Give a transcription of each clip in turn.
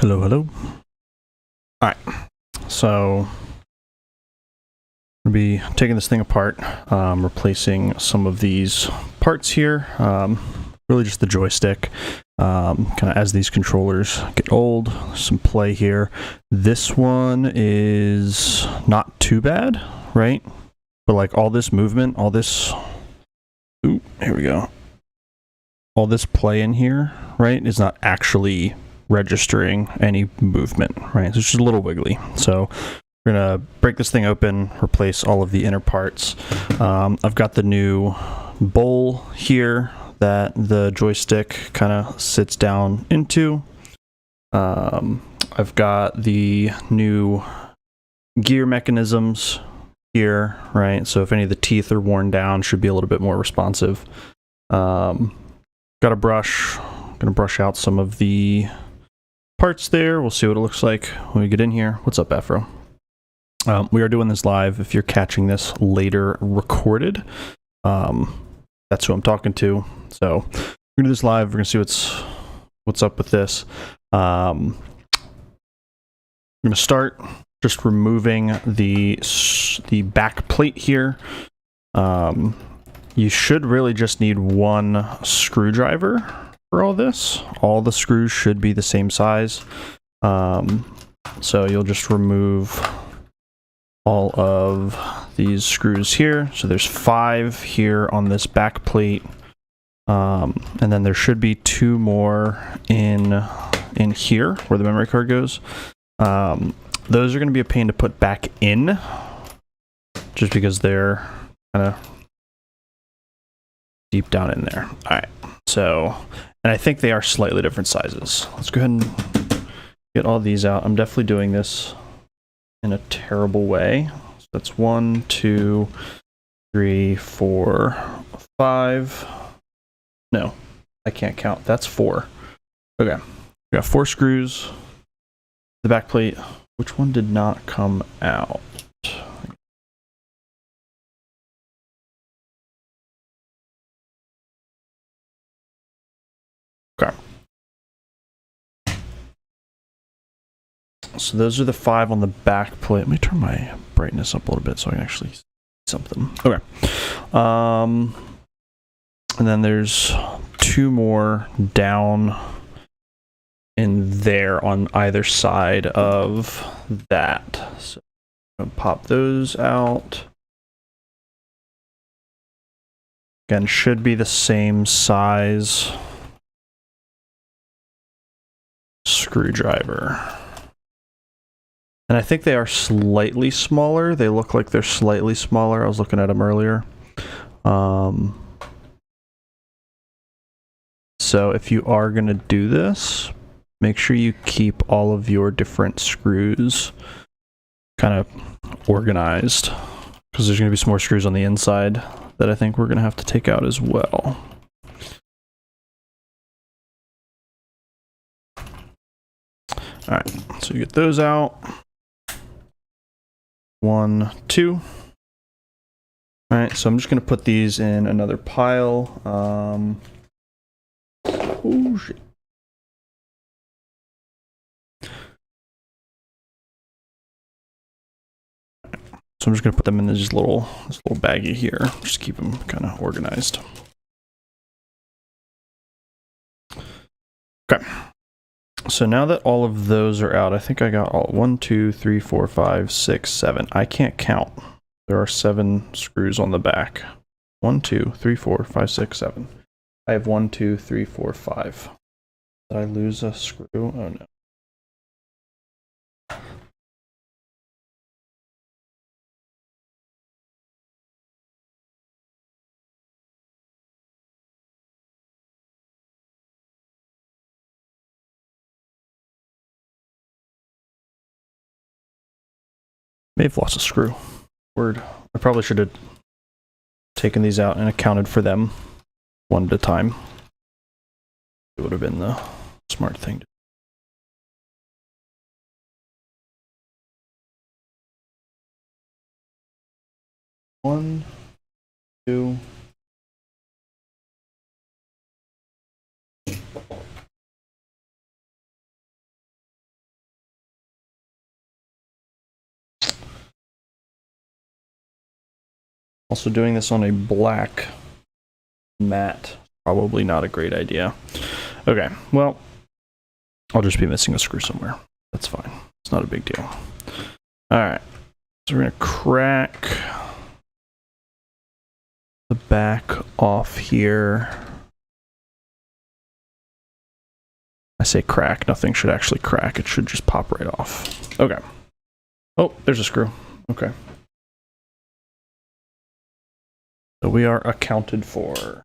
Hello, hello. All right, so I'll be taking this thing apart, replacing some of these parts here. Really just the joystick. Kind of as these controllers get old, some play here. This one is not too bad, right? But like all this movement, all this, ooh, here we go. All this play in here, right, is not actually registering any movement, right? So it's just a little wiggly. So we're gonna break this thing open, replace all of the inner parts. I've got the new bowl here that the joystick kind of sits down into. I've got the new gear mechanisms here, right? So if any of the teeth are worn down, should be a little bit more responsive. Got a brush, gonna brush out some of the parts there. We'll see what it looks like when we get in here. What's up, Afro? We are doing this live. If you're catching this later recorded, that's who I'm talking to. So we're gonna do this live. We're gonna see what's up with this. I'm gonna start just removing the back plate here. You should really just need one screwdriver for all this. All the screws should be the same size. So you'll just remove all of these screws here. So there's 5 here on this back plate. And then there should be 2 more in here where the memory card goes. Those are going to be a pain to put back in just because they're kind of deep down in there. All right. So, and I think they are slightly different sizes. Let's go ahead and get all these out. I'm definitely doing this in a terrible way. So that's 1, 2, 3, 4, 5. No, I can't count. That's 4. Okay. We got 4 screws. The back plate. Which one did not come out? Okay. So those are the 5 on the back plate. Let me turn my brightness up a little bit so I can actually see something. Okay. And then there's 2 more down in there on either side of that. So I'm gonna pop those out. Again, should be the same size screwdriver. And I think they are slightly smaller. They look like they're slightly smaller. I was looking at them earlier. So if you are going to do this, make sure you keep all of your different screws kind of organized, because there's going to be some more screws on the inside that I think we're going to have to take out as well. All right, so you get those out. 1, 2. All right, so I'm just going to put these in another pile. Oh, shit. So I'm just going to put them in this little baggie here, just keep them kind of organized. Okay. So now that all of those are out, I think I got all 1, 2, 3, 4, 5, 6, 7. I can't count. There are 7 screws on the back. 1, 2, 3, 4, 5, 6, 7. I have 1, 2, 3, 4, 5. Did I lose a screw? Oh no. May have lost a screw. Word. I probably should have taken these out and accounted for them one at a time. It would have been the smart thing to do. 1, 2. Also, doing this on a black mat, probably not a great idea. Okay, well, I'll just be missing a screw somewhere. That's fine. It's not a big deal. All right, so we're gonna crack the back off here. I say crack, nothing should actually crack. It should just pop right off. Okay. Oh, there's a screw. Okay. So we are accounted for.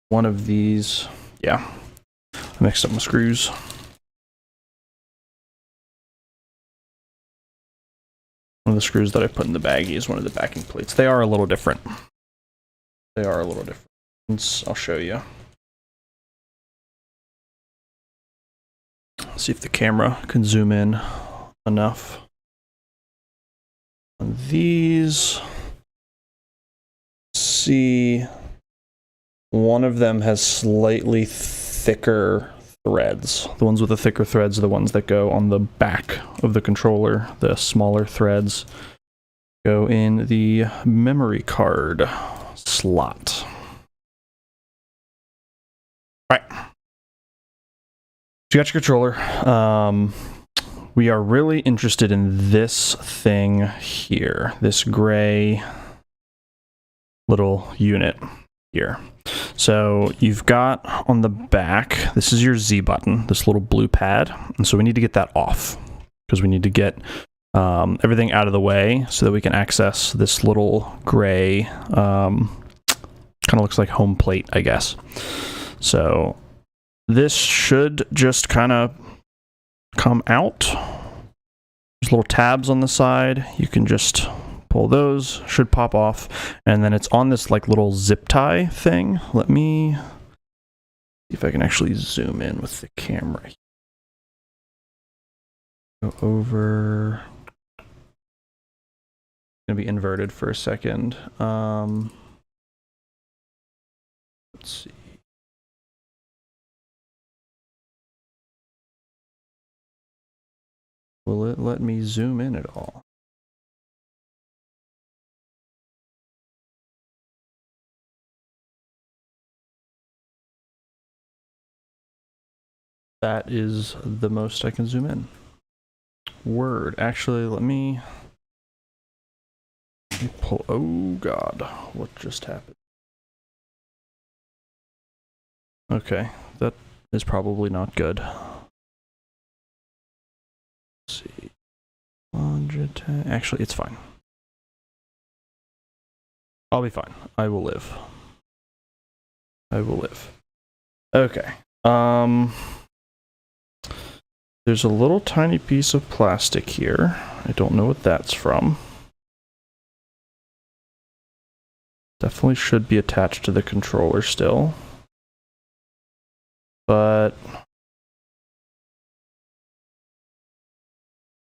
One of these, yeah. I mixed up my screws. One of the screws that I put in the baggie is one of the backing plates. They are a little different. They are a little different. I'll show you. See if the camera can zoom in enough. On these, see, one of them has slightly thicker threads. The ones with the thicker threads are the ones that go on the back of the controller. The smaller threads go in the memory card slot. Right. So you got your controller. We are really interested in this thing here, this gray little unit here. So you've got on the back, this is your Z button, this little blue pad. And so we need to get that off because we need to get everything out of the way so that we can access this little gray, kind of looks like home plate, I guess. So this should just kind of come out. There's little tabs on the side. You can just pull those, should pop off, and then it's on this like little zip tie thing. Let me see if I can actually zoom in with the camera. Go over. It's gonna be inverted for a second. Let's see. Will it let me zoom in at all? That is the most I can zoom in. Word. Actually, let me pull. Oh God, what just happened? Okay, that is probably not good. Let's see. 110. Actually, it's fine. I'll be fine. I will live. I will live. Okay. There's a little tiny piece of plastic here. I don't know what that's from. Definitely should be attached to the controller still. But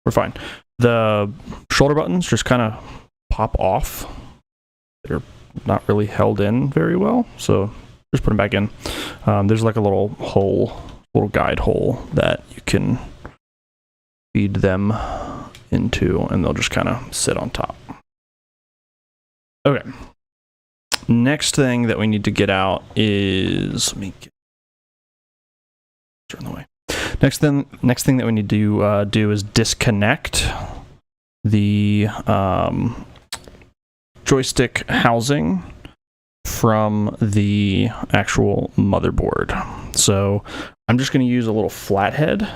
we're fine. The shoulder buttons just kind of pop off. They're not really held in very well, so just put them back in. There's like a little hole, little guide hole that you can feed them into, and they'll just kind of sit on top. Okay. Next thing that we need to get out is, let me turn the way. Next thing that we need to do is disconnect the joystick housing from the actual motherboard. So I'm just going to use a little flathead.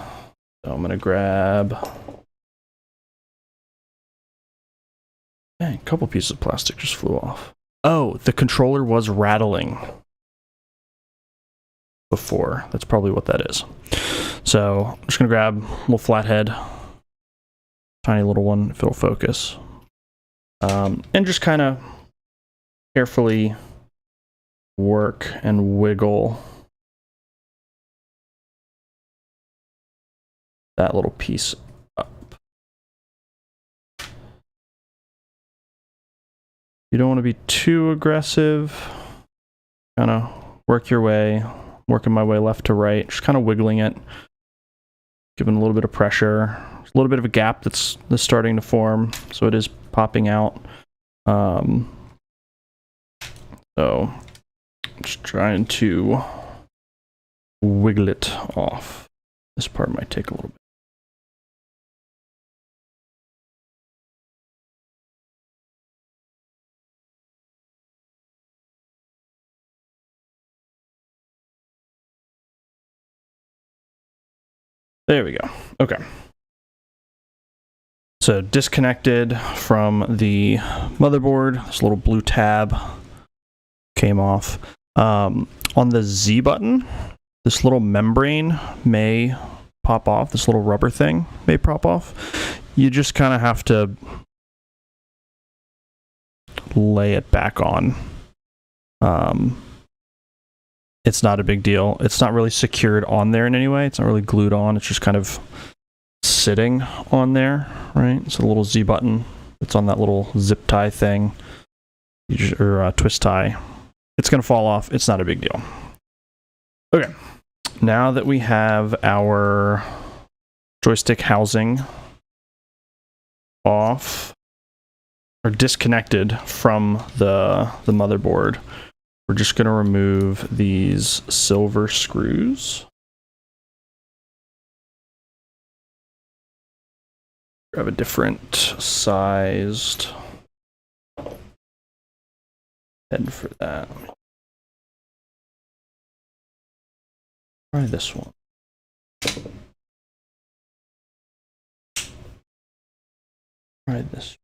So I'm going to grab a couple pieces of plastic just flew off. Oh, the controller was rattling before. That's probably what that is. So I'm just going to grab a little flathead, tiny little one, if it'll focus, and just kind of carefully work and wiggle that little piece up. You don't want to be too aggressive. Kind of work your way, working my way left to right, just kind of wiggling it, giving a little bit of pressure, a little bit of a gap that's starting to form, so it is popping out. So just trying to wiggle it off. This part might take a little bit. There we go. Okay. So disconnected from the motherboard. This little blue tab came off. On the Z button, this little membrane may pop off. This little rubber thing may pop off. You just kind of have to lay it back on. It's not a big deal. It's not really secured on there in any way. It's not really glued on. It's just kind of sitting on there, right? It's a little Z button. It's on that little zip tie thing, or twist tie. It's going to fall off. It's not a big deal. Okay. Now that we have our joystick housing off or disconnected from the motherboard, we're just going to remove these silver screws. Grab a different sized head for that. Try this one. Try this.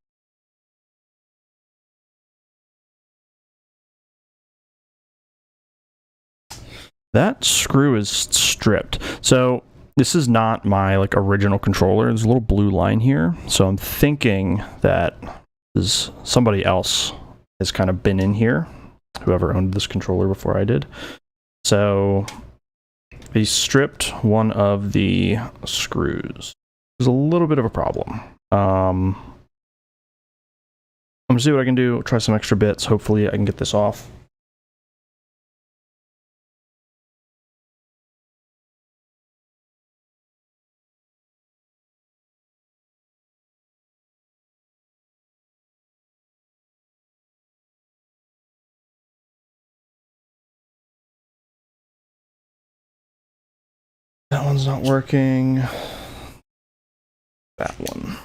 That screw is stripped. So this is not my like original controller. There's a little blue line here. So I'm thinking that somebody else has kind of been in here, whoever owned this controller before I did. So he stripped one of the screws. There's a little bit of a problem. I'm gonna see what I can do. Try some extra bits. Hopefully I can get this off. That one's not working. That one.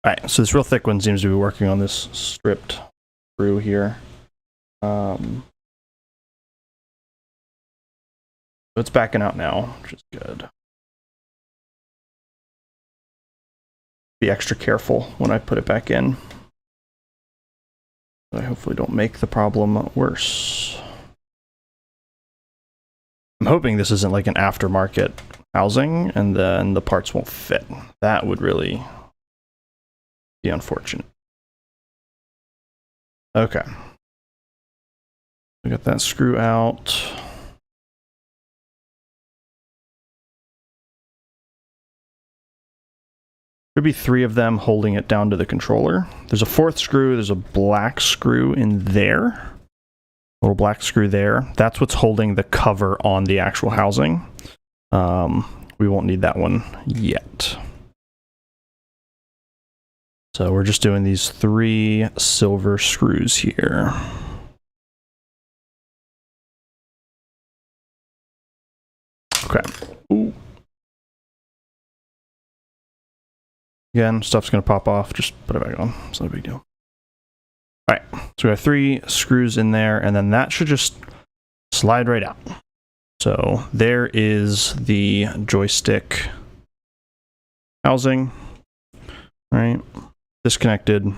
All right, so this real thick one seems to be working on this stripped screw here. So it's backing out now, which is good. Be extra careful when I put it back in. I hopefully don't make the problem worse. I'm hoping this isn't like an aftermarket housing and then the parts won't fit. That would really be unfortunate. Okay. We got that screw out. There'd be 3 of them holding it down to the controller. There's a 4th screw. There's a black screw in there. Little black screw there. That's what's holding the cover on the actual housing. We won't need that one yet. So we're just doing these 3 silver screws here. Okay. Ooh. Again, stuff's going to pop off. Just put it back on. It's not a big deal. All right. So we have 3 screws in there, and then that should just slide right out. So there is the joystick housing, right? Disconnected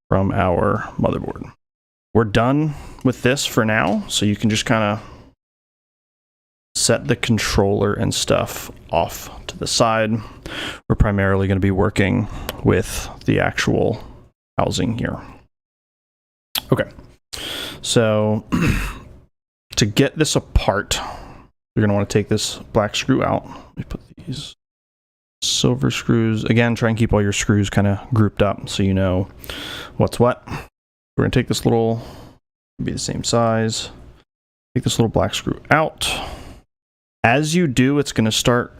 from our motherboard. We're done with this for now, so you can just kind of set the controller and stuff off to the side. We're primarily going to be working with the actual housing here. Okay, so to get this apart, you're going to want to take this black screw out. Let me put these silver screws. Again, try and keep all your screws kind of grouped up so you know what's what. We're going to take this little, be the same size, take this little black screw out. As you do, it's going to start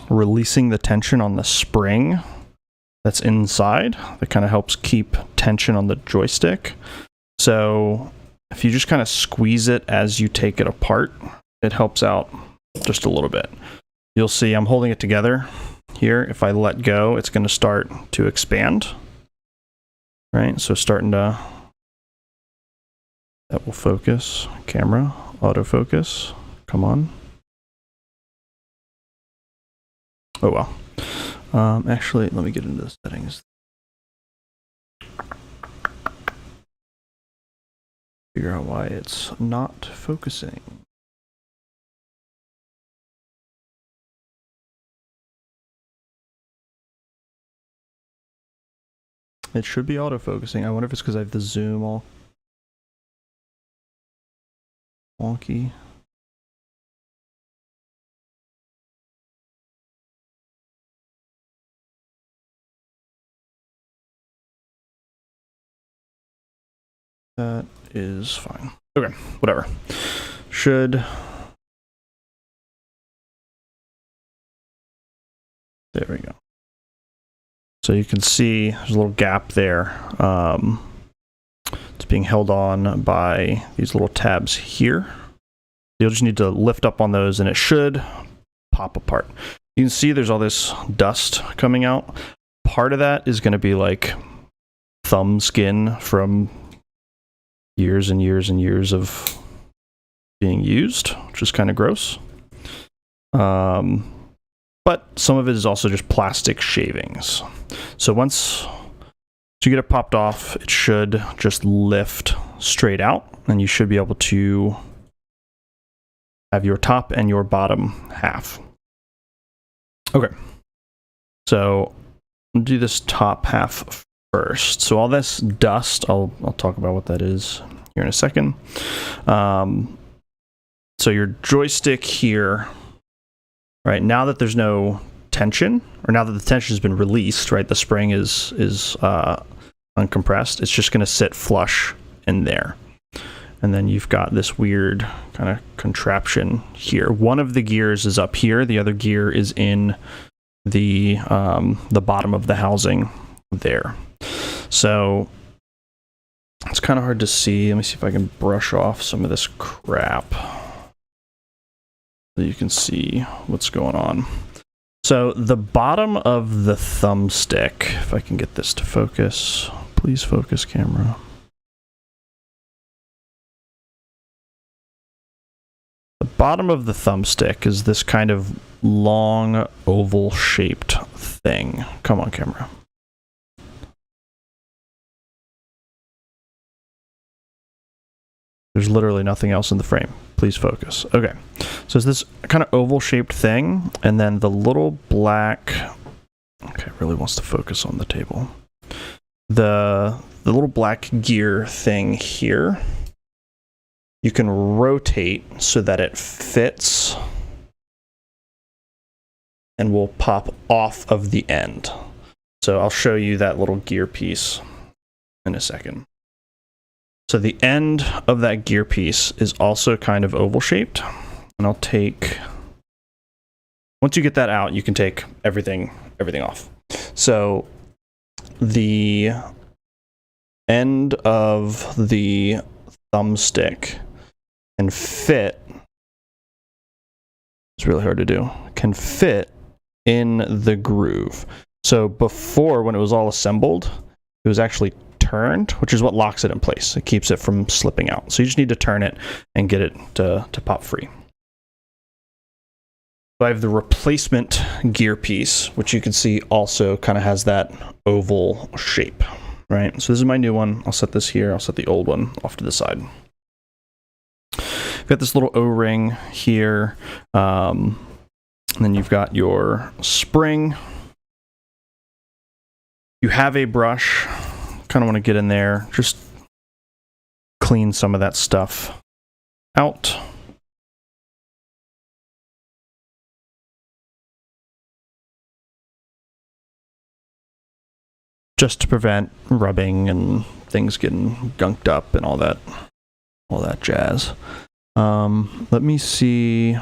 releasing the tension on the spring that's inside. That kind of helps keep tension on the joystick. So if you just kind of squeeze it as you take it apart, it helps out just a little bit. You'll see I'm holding it together here. If I let go, it's going to start to expand. Right, so starting to, that will focus. Camera, autofocus, come on. Oh well. Actually, let me get into the settings. Figure out why it's not focusing. It should be autofocusing. I wonder if it's because I have the zoom all wonky. That is fine. Okay, whatever. Should. There we go. So you can see there's a little gap there. It's being held on by these little tabs here. You'll just need to lift up on those and it should pop apart. You can see there's all this dust coming out. Part of that is going to be like thumb skin from years and years and years of being used, which is kind of gross. But some of it is also just plastic shavings. So once you get it popped off, it should just lift straight out, and you should be able to have your top and your bottom half. Okay, so I'll do this top half first. So all this dust, I'll talk about what that is here in a second. So your joystick here, right, now that there's no tension, or now that the tension has been released, right, the spring is uncompressed, it's just going to sit flush in there. And then you've got this weird kind of contraption here. One of the gears is up here, the other gear is in the bottom of the housing there. So it's kind of hard to see. Let me see if I can brush off some of this crap so you can see what's going on. So the bottom of the thumbstick, if I can get this to focus, please focus, camera. The bottom of the thumbstick is this kind of long oval shaped thing. Come on, camera. There's literally nothing else in the frame. Please focus. Okay, so it's this kind of oval shaped thing, and then the little black, okay, it really wants to focus on the table. The little black gear thing here, you can rotate so that it fits and will pop off of the end. So I'll show you that little gear piece in a second. So the end of that gear piece is also kind of oval shaped. And I'll take, once you get that out, you can take everything off. So the end of the thumbstick can fit, it's really hard to do, can fit in the groove. So before, when it was all assembled, it was actually turned, which is what locks it in place. It keeps it from slipping out. So you just need to turn it and get it to pop free. So I have the replacement gear piece, which you can see also kind of has that oval shape, right? So this is my new one. I'll set this here. I'll set the old one off to the side. You've got this little O-ring here. And then you've got your spring. You have a brush. Kind of want to get in there, just clean some of that stuff out. just to prevent rubbing and things getting gunked up and all that jazz. Let me see.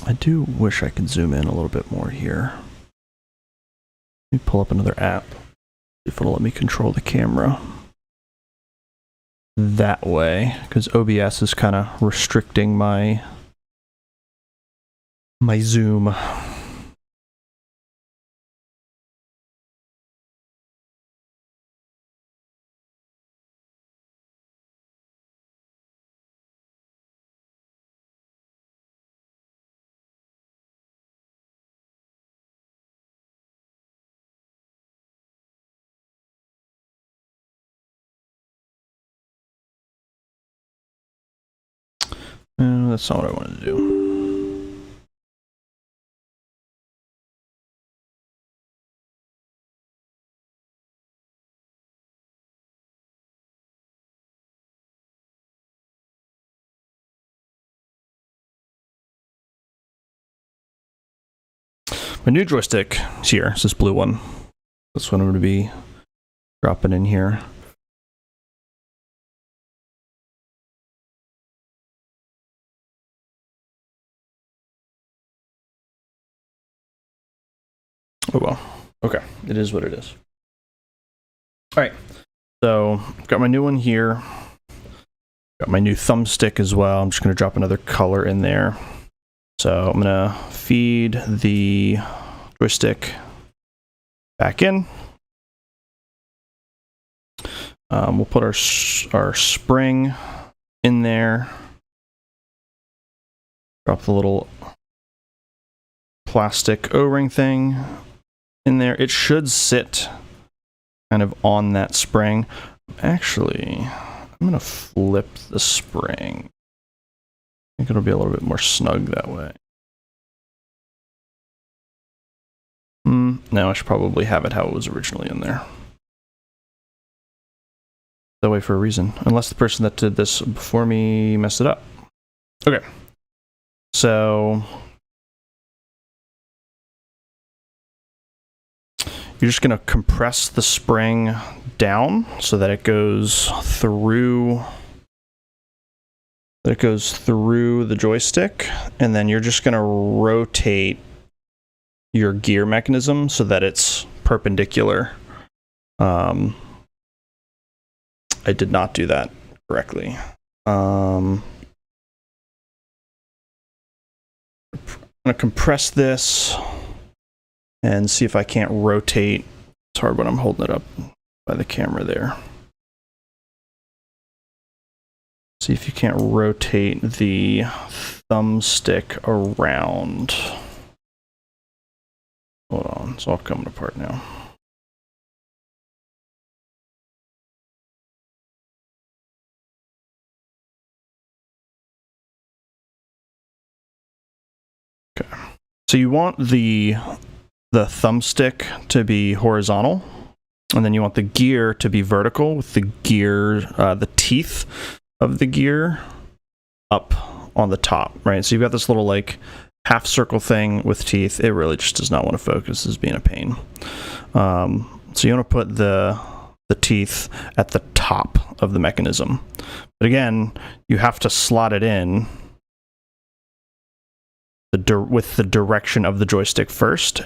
I do wish I could zoom in a little bit more here. Let me pull up another app. See if it'll let me control the camera that way, because OBS is kind of restricting my zoom. That's not what I wanted to do. My new joystick is here. It's this blue one. That's what I'm going to be dropping in here. Oh well. Okay. It is what it is. All right. So I've got my new one here. Got my new thumbstick as well. I'm just going to drop another color in there. So I'm going to feed the joystick back in. We'll put our spring in there. Drop the little plastic O-ring thing in there. It should sit kind of on that spring. Actually, I'm going to flip the spring. I think it'll be a little bit more snug that way. No, I should probably have it how it was originally in there. That way for a reason. Unless the person that did this before me messed it up. Okay. So you're just going to compress the spring down so that it goes through the joystick, and then you're just going to rotate your gear mechanism so that it's perpendicular. I did not do that correctly. I'm going to compress this and see if I can't rotate. It's hard when I'm holding it up by the camera there. See if you can't rotate the thumbstick around. Hold on, it's all coming apart now. Okay. So you want the thumbstick to be horizontal, and then you want the gear to be vertical with the gear, the teeth of the gear up on the top, right? So you've got this little like half circle thing with teeth. It really just does not want to focus. It's being a pain. So you want to put the teeth at the top of the mechanism. But again, you have to slot it in with the direction of the joystick first,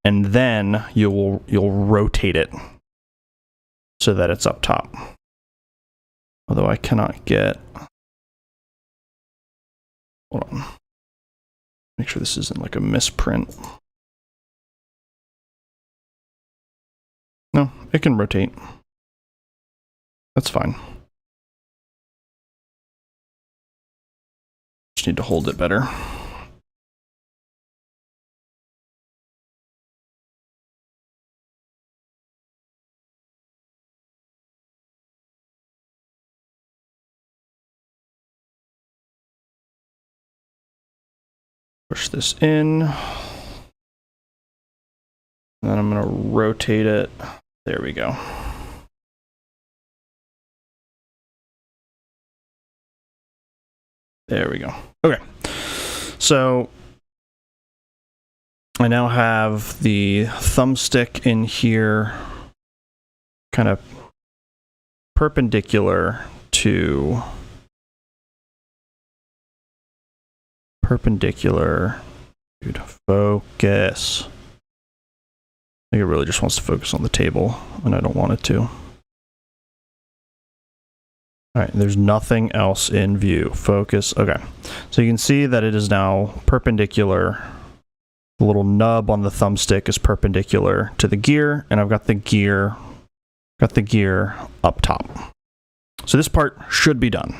and then you'll rotate it so that it's up top. Although I cannot get... Hold on. Make sure this isn't like a misprint. No, it can rotate. That's fine. Just need to hold it better. Push this in. And then I'm going to rotate it. There we go. There we go. Okay. So I now have the thumbstick in here kind of perpendicular to dude, focus. I think it really just wants to focus on the table, and I don't want it to. All right, there's nothing else in view. Focus. Okay, so you can see that it is now perpendicular. The little nub on the thumbstick is perpendicular to the gear, and I've got the gear up top. So this part should be done.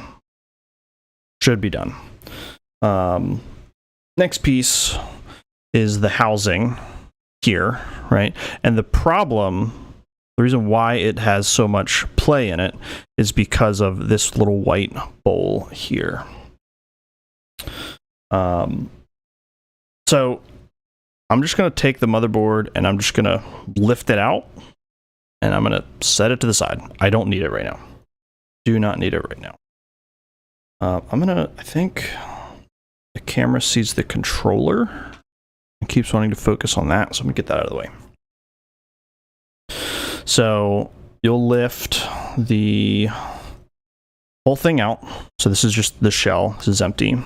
Next piece is the housing here, right? And the reason why it has so much play in it is because of this little white bowl here. So I'm just going to take the motherboard and I'm just going to lift it out and I'm going to set it to the side. I don't need it right now. Do not need it right now. I think the camera sees the controller and keeps wanting to focus on that, so I'm going to get that out of the way. So you'll lift the whole thing out. So this is just the shell. This is empty.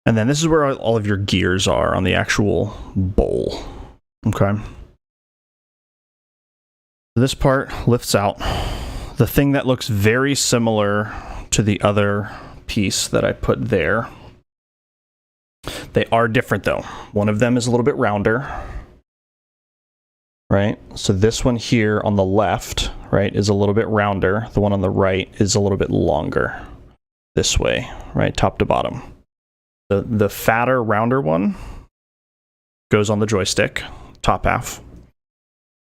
And then this is where all of your gears are on the actual bowl. Okay. This part lifts out. The thing that looks very similar to the other piece that I put there. They are different though. One of them is a little bit rounder. Right? So this one here on the left, right, is a little bit rounder. The one on the right is a little bit longer. This way, right, top to bottom. The fatter, rounder one goes on the joystick, top half.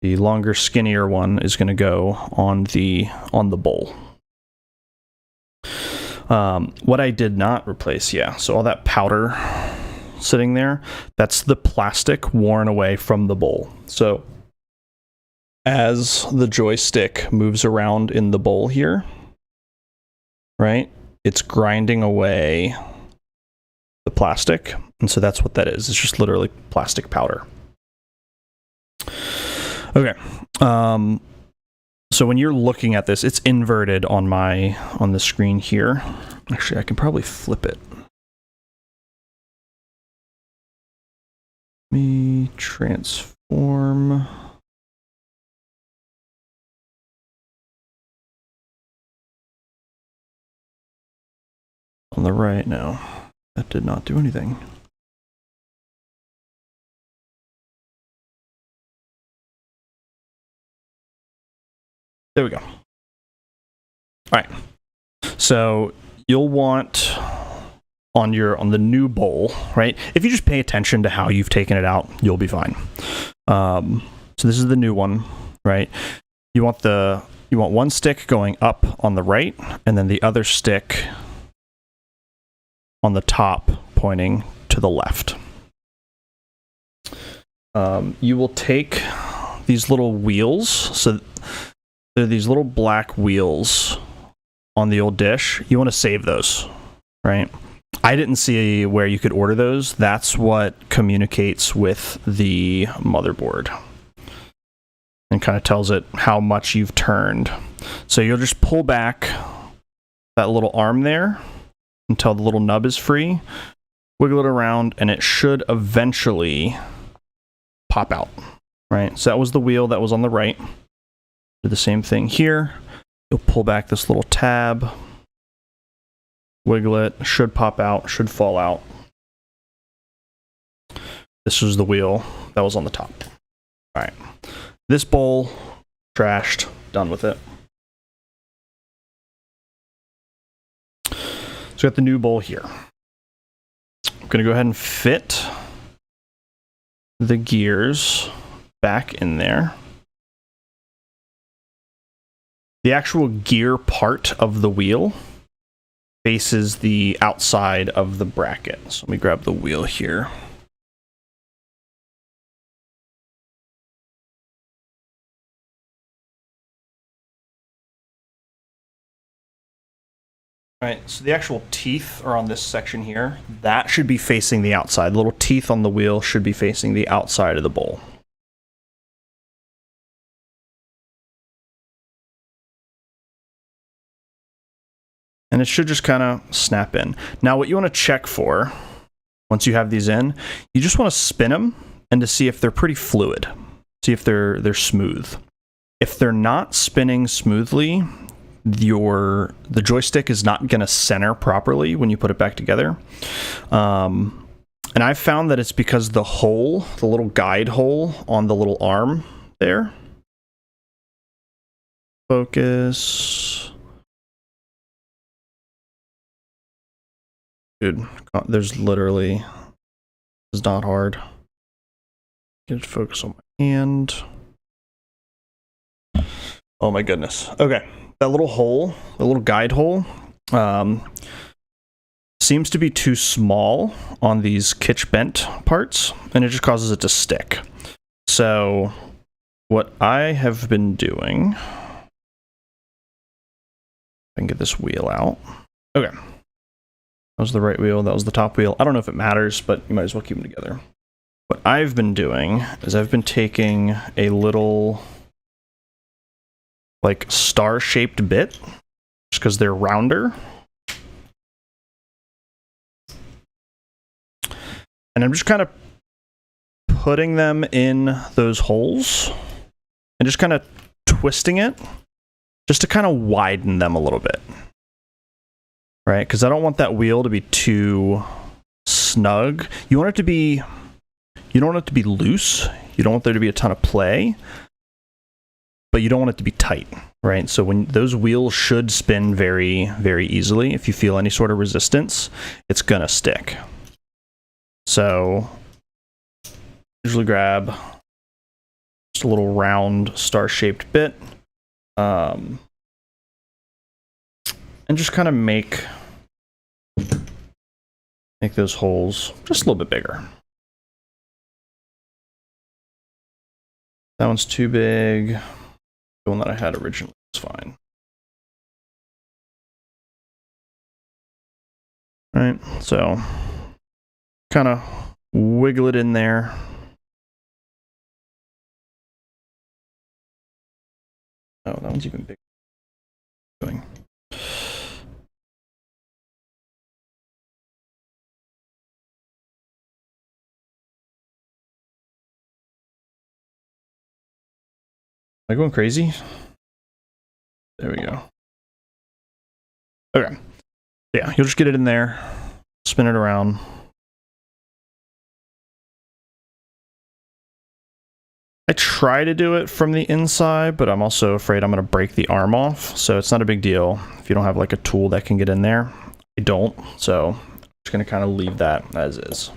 The longer, skinnier one is going to go on the bowl. What I did not replace, so all that powder sitting there, that's the plastic worn away from the bowl. So as the joystick moves around in the bowl here, right, it's grinding away the plastic. And so that's what that is. It's just literally plastic powder. Okay. So when you're looking at this, it's inverted on the screen here. Actually, I can probably flip it. Let me transform. On the right now. That did not do anything. There we go. All right. So you'll want on the new bowl, right? If you just pay attention to how you've taken it out, you'll be fine. So this is the new one, right? You want one stick going up on the right, and then the other stick on the top pointing to the left. You will take these little wheels. So there are these little black wheels on the old dish. You want to save those, right? I didn't see where you could order those. That's what communicates with the motherboard and kind of tells it how much you've turned. So you'll just pull back that little arm there until the little nub is free, wiggle it around, and it should eventually pop out, right? So that was the wheel that was on the right. Do the same thing here. You'll pull back this little tab, wiggle it, should pop out, should fall out. This was the wheel that was on the top. All right. This bowl, trashed, done with it. So we got the new bowl here. I'm going to go ahead and fit the gears back in there. The actual gear part of the wheel faces the outside of the bracket. So let me grab the wheel here. All right, so the actual teeth are on this section here. That should be facing the outside. The little teeth on the wheel should be facing the outside of the bowl. and it should just kind of snap in. Now what you want to check for, once you have these in, you just want to spin them and to see if they're pretty fluid. See if they're smooth. If they're not spinning smoothly, the joystick is not going to center properly when you put it back together. And I've found that it's because the hole, the little guide hole on the little arm there. Focus. Dude, there's literally, it's not hard. Get it to focus on my hand. Oh my goodness. Okay, that little hole, the little guide hole, seems to be too small on these Kitsch Bent parts, and it just causes it to stick. So what I have been doing, I can get this wheel out. Okay, that was the right wheel, that was the top wheel. I don't know if it matters, but you might as well keep them together. What I've been doing is I've been taking a little like star-shaped bit, just because they're rounder. And I'm just kind of putting them in those holes and just kind of twisting it just to kind of widen them a little bit. Right? Because I don't want that wheel to be too snug. You want it to be, you don't want it to be loose. You don't want there to be a ton of play, but you don't want it to be tight, right? So when those wheels should spin very, very easily. If you feel any sort of resistance, it's gonna stick. So usually grab just a little round star-shaped bit, and just kind of make those holes just a little bit bigger. That one's too big. The one that I had originally is fine. All right, so kind of wiggle it in there. Oh, that one's even bigger. Am I going crazy? There we go. Okay. Yeah, you'll just get it in there, spin it around. I try to do it from the inside, but I'm also afraid I'm going to break the arm off, so it's not a big deal if you don't have like a tool that can get in there. I don't, so I'm just going to kind of leave that as is.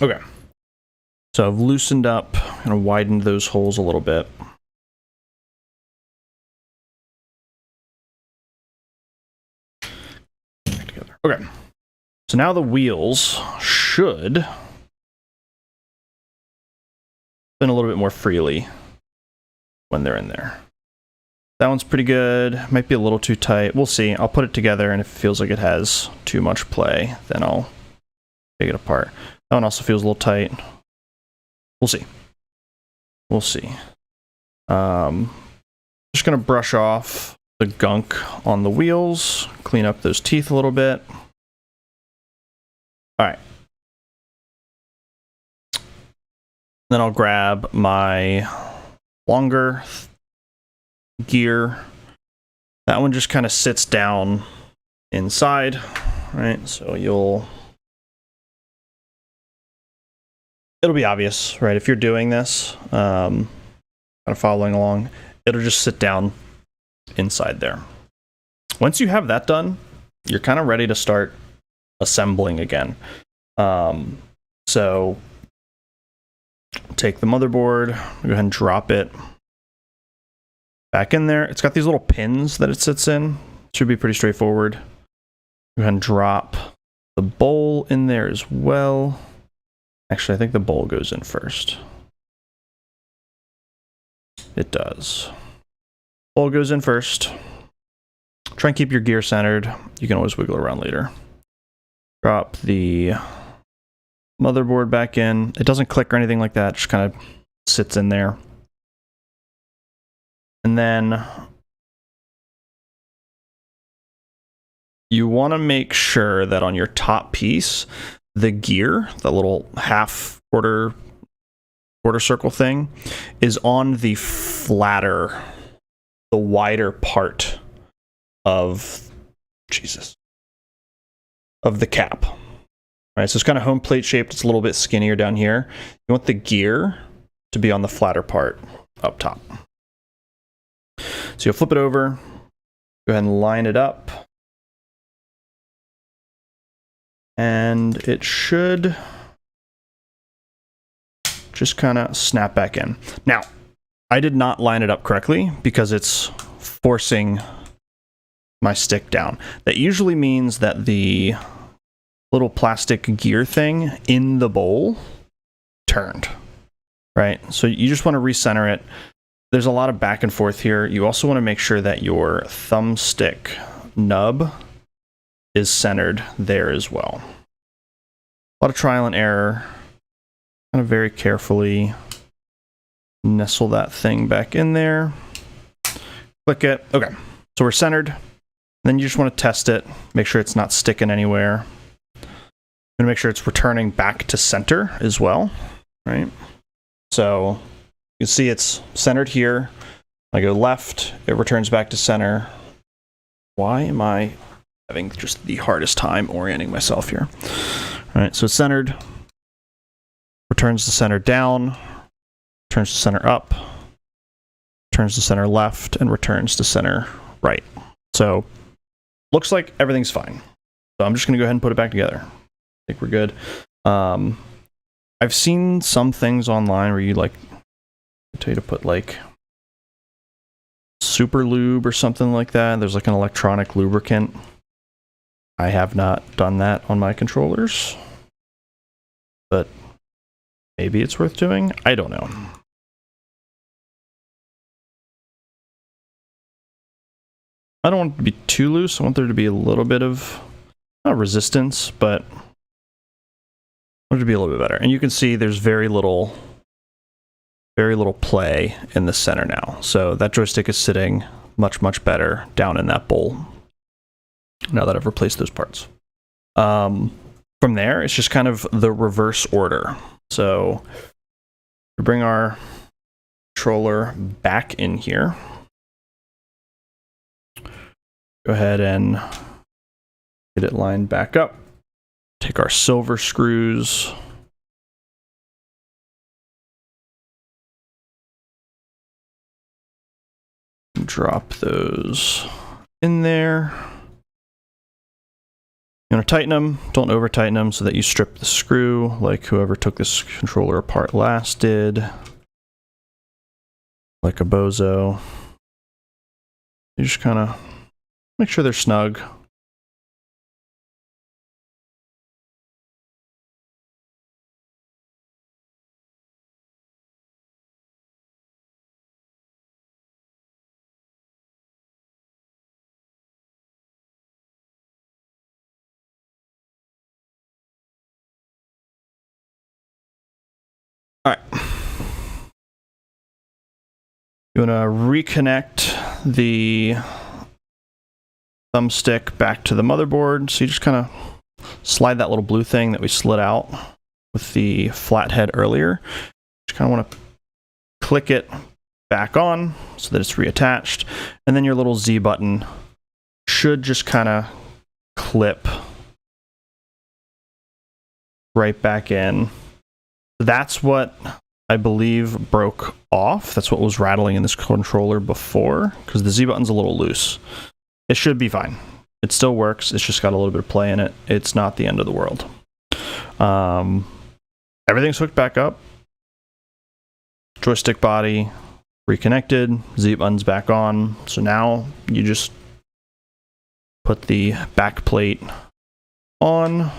Okay. So I've loosened up and widened those holes a little bit. Together. Okay. So now the wheels should spin a little bit more freely when they're in there. That one's pretty good. Might be a little too tight. We'll see. I'll put it together, and if it feels like it has too much play, then I'll take it apart. That one also feels a little tight. We'll see. We'll see. Just gonna brush off the gunk on the wheels, clean up those teeth a little bit. All right. Then I'll grab my longer gear. That one just kind of sits down inside, right? So it'll be obvious, right? If you're doing this, kind of following along, it'll just sit down inside there. Once you have that done, you're kind of ready to start assembling again. So take the motherboard, go ahead and drop it back in there. It's got these little pins that it sits in. Should be pretty straightforward. Go ahead and drop the bowl in there as well. Actually, I think the bowl goes in first. It does. Bowl goes in first. Try and keep your gear centered. You can always wiggle around later. Drop the motherboard back in. It doesn't click or anything like that. Just kind of sits in there. And then you want to make sure that on your top piece, the gear, the little half quarter circle thing, is on the flatter, the wider part of of the cap. All right, so it's kind of home plate shaped. It's a little bit skinnier down here. You want the gear to be on the flatter part up top. So you'll flip it over, go ahead and line it up, and it should just kind of snap back in. Now, I did not line it up correctly because it's forcing my stick down. That usually means that the little plastic gear thing in the bowl turned, right? So you just want to recenter it. There's a lot of back and forth here. You also want to make sure that your thumbstick nub is centered there as well. A lot of trial and error. Kind of very carefully nestle that thing back in there. Click it. Okay, so we're centered. Then you just want to test it. Make sure it's not sticking anywhere. And make sure it's returning back to center as well, right? So you can see it's centered here. I go left, it returns back to center. Why am I having just the hardest time orienting myself here? All right, so it's centered, returns to center down, turns to center up, turns to center left, and returns to center right. So looks like everything's fine. So I'm just gonna go ahead and put it back together. I think we're good. I've seen some things online where you like tell you to put like super lube or something like that. There's like an electronic lubricant. I have not done that on my controllers, but maybe it's worth doing. I don't know. I don't want it to be too loose. I want there to be a little bit of, not resistance, but I want it to be a little bit better. And you can see there's very little play in the center now. So that joystick is sitting much, much better down in that bowl now that I've replaced those parts. From there, it's just kind of the reverse order. So we bring our controller back in here. Go ahead and get it lined back up. Take our silver screws. Drop those in there. You want to tighten them. Don't over tighten them so that you strip the screw like whoever took this controller apart last did. Like a bozo. You just kind of make sure they're snug. All right. You want to reconnect the thumbstick back to the motherboard. So you just kind of slide that little blue thing that we slid out with the flathead earlier. Just kind of want to click it back on so that it's reattached. And then your little Z button should just kind of clip right back in. That's what I believe broke off. That's what was rattling in this controller before, because the Z button's a little loose. It should be fine. It still works. It's just got a little bit of play in it. It's not the end of the world. Everything's hooked back up. Joystick body reconnected. Z button's back on. So now you just put the back plate on.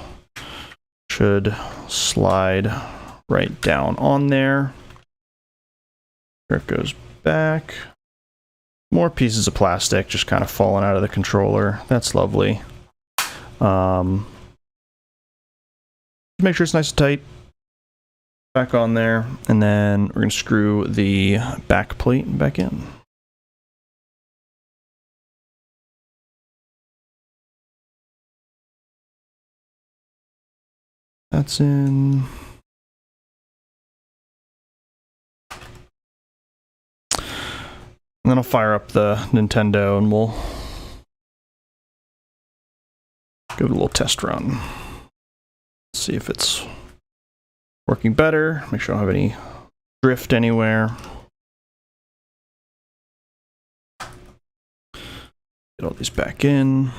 Should slide right down on there. There it goes back. More pieces of plastic just kind of falling out of the controller. That's lovely. Make sure it's nice and tight. Back on there. And then we're going to screw the back plate back in. That's in. And then I'll fire up the Nintendo and we'll give it a little test run. See if it's working better. Make sure I don't have any drift anywhere. Get all these back in.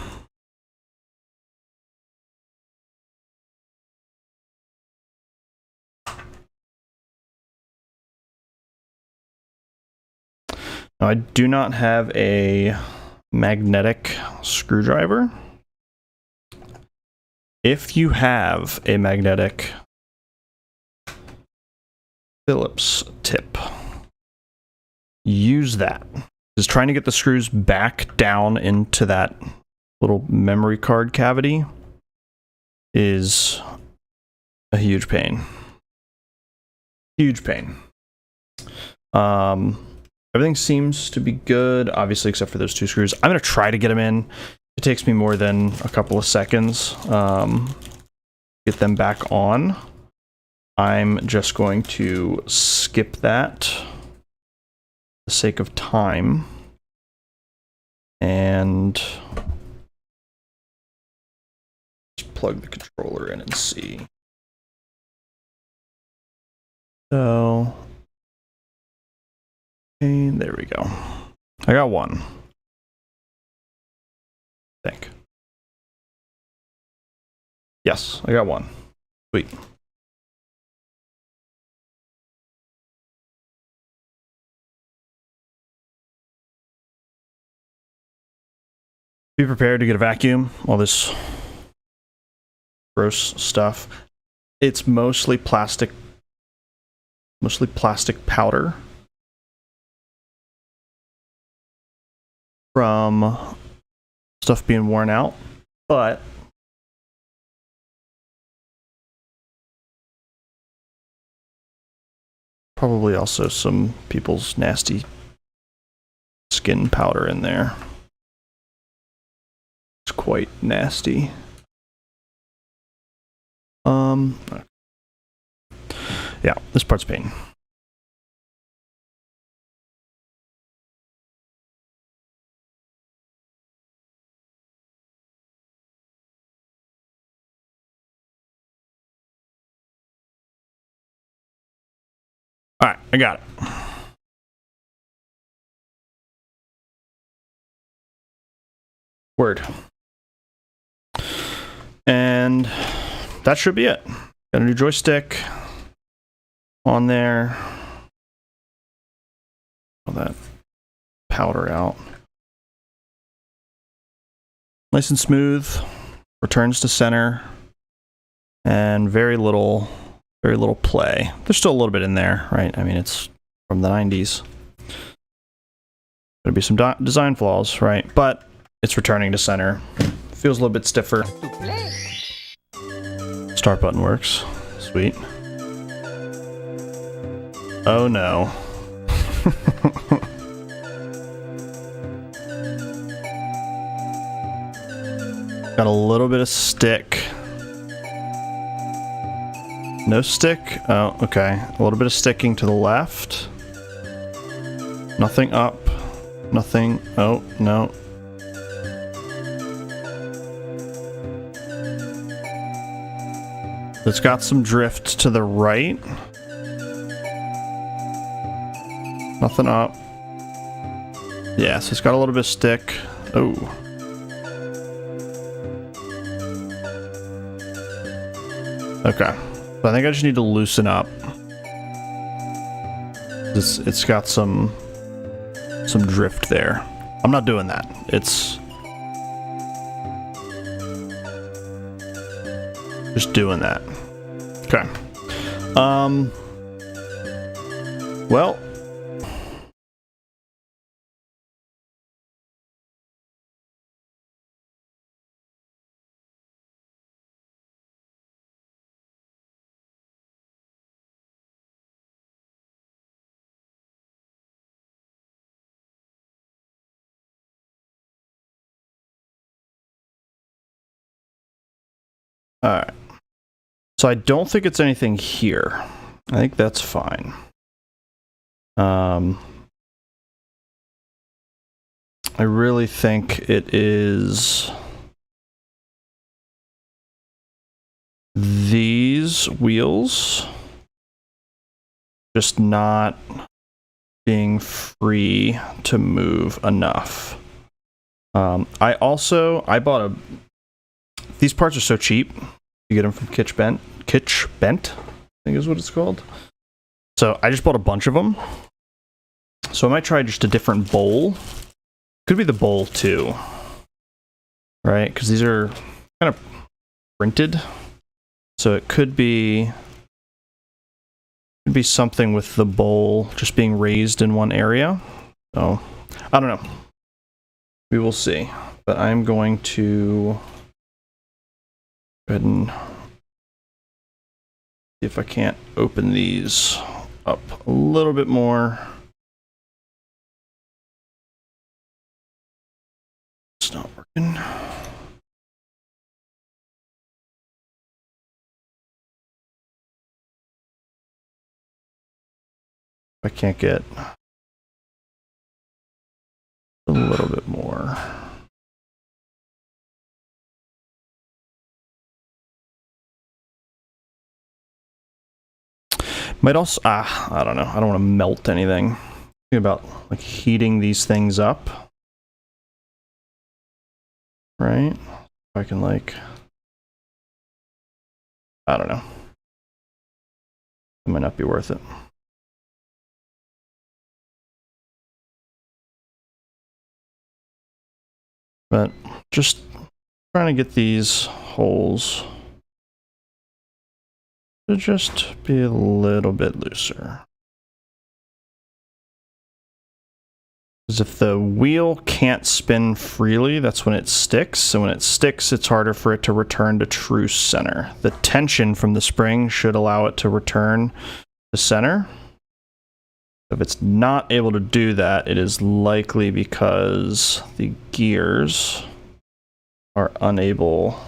Now, I do not have a magnetic screwdriver. If you have a magnetic Phillips tip, use that. Just trying to get the screws back down into that little memory card cavity is a huge pain. Huge pain. Everything seems to be good, obviously, except for those two screws. I'm going to try to get them in. It takes me more than a couple of seconds. Get them back on. I'm just going to skip that for the sake of time. And just plug the controller in and see. So, and there we go. I got one. I think. Yes, I got one. Sweet. Be prepared to get a vacuum. All this gross stuff. It's mostly plastic powder from stuff being worn out, but probably also some people's nasty skin powder in there. It's quite nasty. Yeah, this part's pain. All right, I got it. Word. And that should be it. Got a new joystick on there. All that powder out. Nice and smooth. Returns to center. And very little play. There's still a little bit in there, right? I mean, it's from the 90s. There'll be some design flaws, right? But it's returning to center. Feels a little bit stiffer. Start button works. Sweet. Oh no. Got a little bit of stick. No stick? Oh, okay. A little bit of sticking to the left. Nothing up. Nothing. Oh, no. It's got some drift to the right. Nothing up. Yeah, so it's got a little bit of stick. Oh. Okay. So I think I just need to loosen up. It's got some drift there. I'm not doing that. It's just doing that. Okay. Well, all right. So I don't think it's anything here. I think that's fine. I really think it is these wheels just not being free to move enough. I bought these parts are so cheap. You get them from Kitsch Bent, I think is what it's called. So I just bought a bunch of them. So I might try just a different bowl. Could be the bowl too, right? Because these are kind of printed. So it could be something with the bowl just being raised in one area. So I don't know. We will see. But I'm going to go ahead and see if I can't open these up a little bit more. It's not working. I can't get a little bit more. Might also, I don't know. I don't want to melt anything. Think about like heating these things up. Right? I can like, I don't know. It might not be worth it. But just trying to get these holes to just be a little bit looser. Because if the wheel can't spin freely, that's when it sticks. So when it sticks, it's harder for it to return to true center. The tension from the spring should allow it to return to center. If it's not able to do that, it is likely because the gears are unable,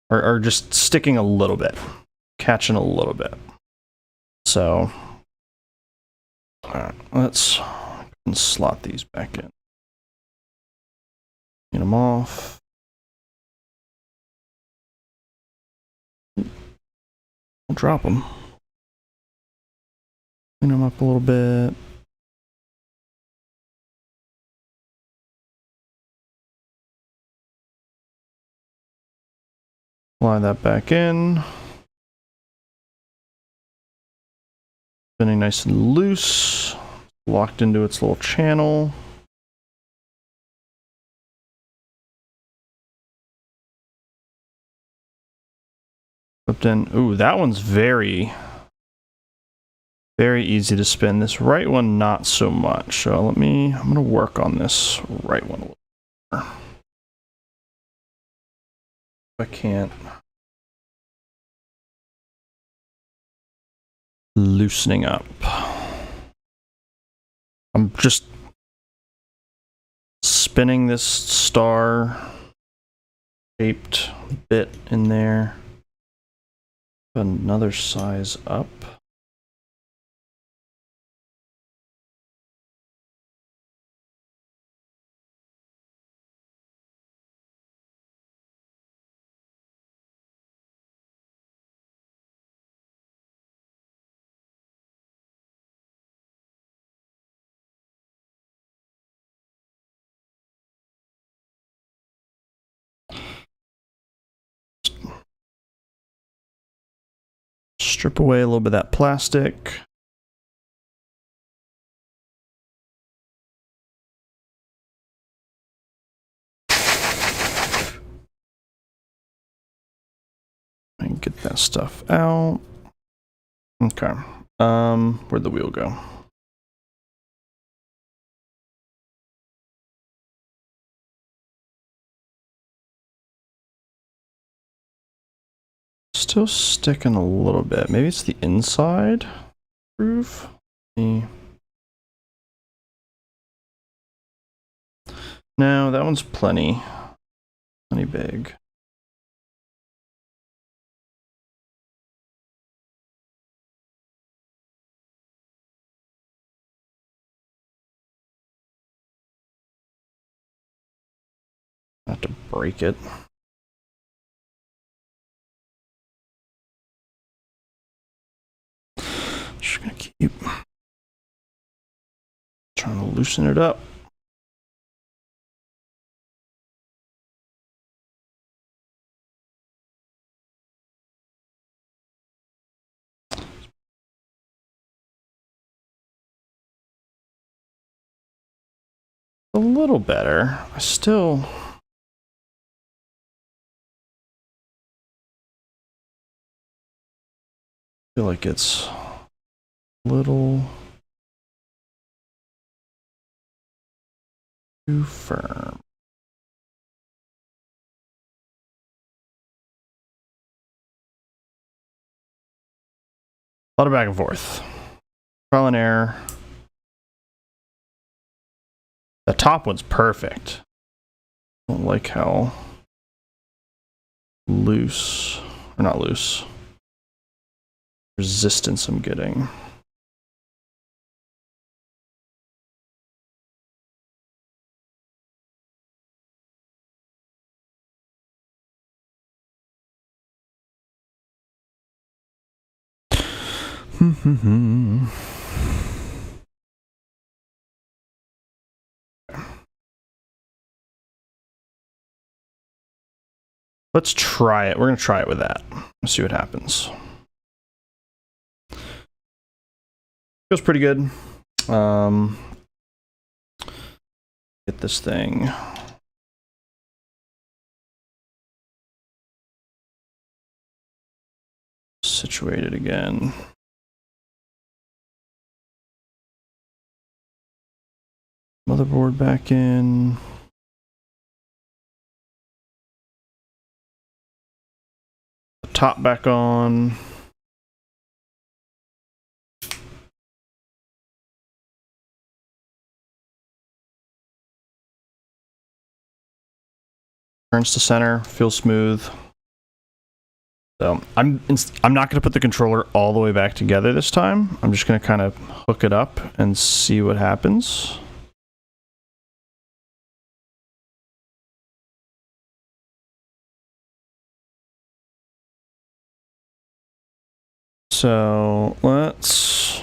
or are just sticking a little bit, catching a little bit. So, all right, let's slot these back in. Get them off. I'll drop them. Clean them up a little bit. Line that back in. Spinning nice and loose. Locked into its little channel. Flipped in. Ooh, that one's very easy to spin. This right one, not so much. So I'm gonna work on this right one a little more. I can't. Loosening up. I'm just spinning this star shaped bit in there. Another size up. Strip away a little bit of that plastic. And get that stuff out. Okay. Where'd the wheel go? Still sticking a little bit. Maybe it's the inside groove. No, that one's plenty big. break it. Just gonna keep trying to loosen it up. A little better. I still feel like it's a little too firm. A lot of back and forth. Trial and error. The top one's perfect. I don't like how loose, or not loose, resistance I'm getting. Let's try it. We're going to try it with that. Let's see what happens. Feels pretty good. Get this thing situated again. Motherboard back in. The top back on. Turns to center, feels smooth. So I'm not going to put the controller all the way back together this time. I'm just going to kind of hook it up and see what happens. So let's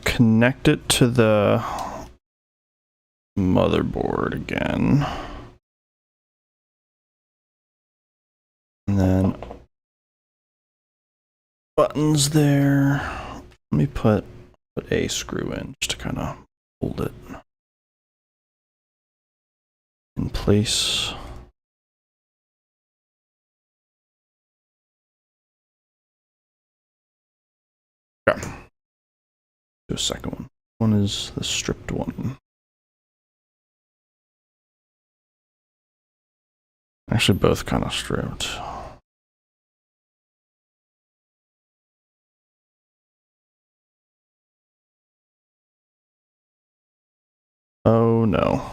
connect it to the motherboard again. And then buttons there. Let me put a screw in just to kind of hold it in place. Okay. Do a second one. One is the stripped one. Actually, both kind of stripped. Oh no.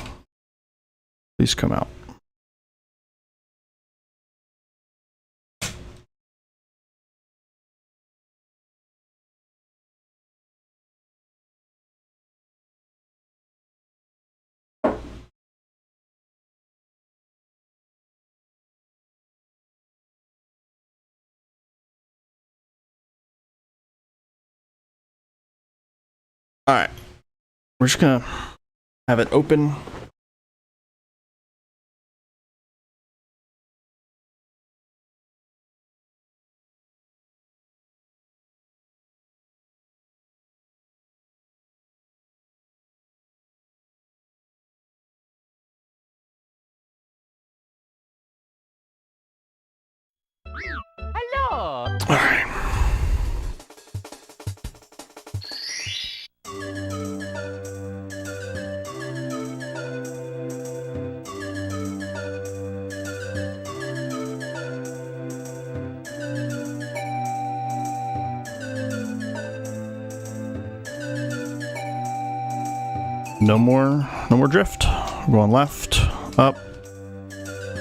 Please come out. All right, we're just gonna have it open. Hello. All right. No more drift. We're going left, up,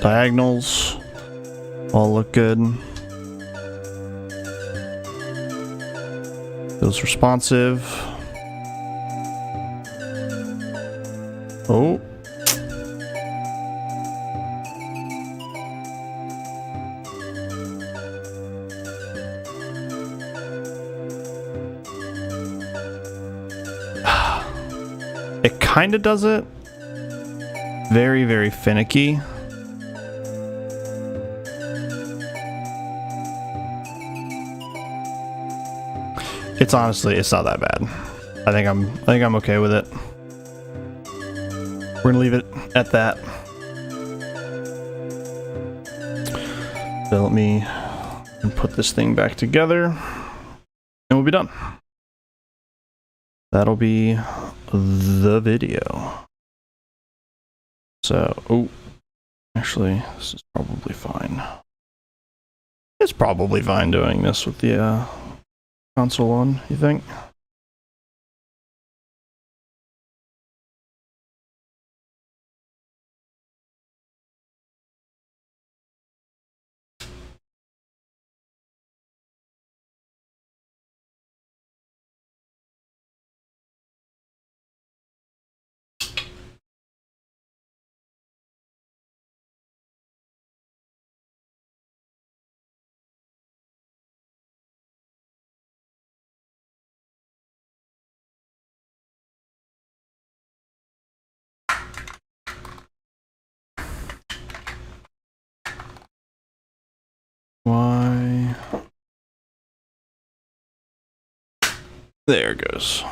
diagonals, all look good. Feels responsive. Oh. It kind of does it. Very, very finicky. It's honestly, it's not that bad. I think I'm okay with it. We're gonna leave it at that. So let me put this thing back together, and we'll be done. That'll be the video. So, oh, actually, this is probably fine. It's probably fine doing this with the console on, you think? Why? There it goes.